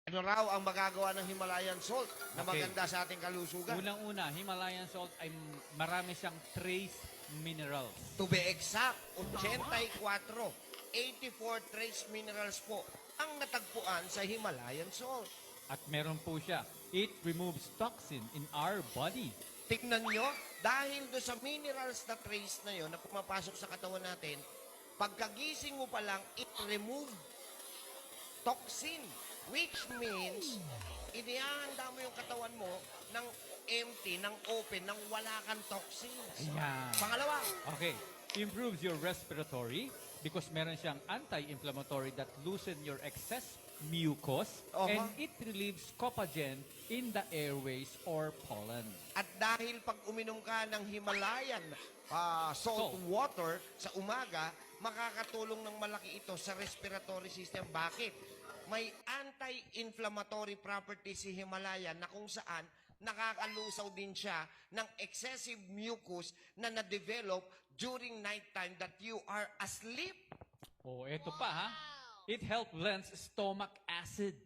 Ano raw ang magagawa ng Himalayan salt na Okay. maganda sa ating kalusugan? Unang-una, Himalayan salt ay marami siyang trace minerals. To be exact, 84, 84 trace minerals po ang natagpuan sa Himalayan salt. At meron po siya, it removes toxin in our body. Tignan nyo, dahil do sa minerals na trace na yon na pumapasok sa katawan natin, pagkagising mo pa lang, it remove toxin. Which means, inihahanda mo yung katawan mo ng empty, ng open, ng wala kang toxins. Ayan. Pangalawa, Okay. Improves your respiratory because meron siyang anti-inflammatory that loosen your excess mucus and it relieves copagen in the airways or pollen. at dahil pag uminom ka ng Himalayan salt Salt. water sa umaga, makakatulong ng malaki ito sa respiratory system. Bakit? May anti-inflammatory property si Himalayan na kung saan nakakalusaw din siya ng excessive mucus na na-develop during nighttime that you are asleep. Oh, eto pa ha. It helps cleanse stomach acid.